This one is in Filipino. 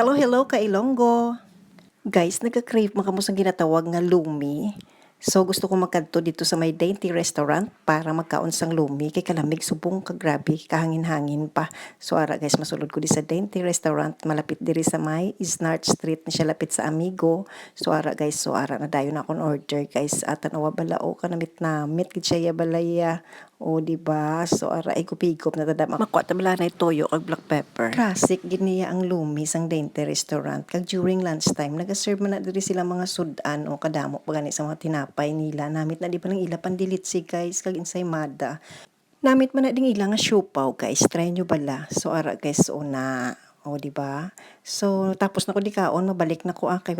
Hello, hello ka Ilonggo. Guys, nagka-crave mo kamo sa ginatawag nga lumi. So gusto ko magkadto dito sa may dainty restaurant para magkaon sang lumi kay kalamig subong ka grabe kahangin-hangin pa. So ara guys, masulod ko di sa dainty restaurant malapit diri sa may Isnart Street na siya lapit sa Amigo. So ara guys, so ara na dayon akong order guys. At tanawa balao ka namit gid siya balaya. O di ba? So ara ay kupigop na tadama. Makuha ta bala na toyo kag black pepper. Classic gid niya ang lumi sang dainty restaurant. Kag during lunchtime nagaserve man na diri sila mga sudan o kadamo pa gani sa mga tinapay nila. Namit na di pa lang ila pandilitsi guys kag ensaymada. Namit man na ding ila nga siopaw guys. Try nyo bala. So ara guys, so na o di ba? So tapos na ko di kaon mabalik na ko kay wala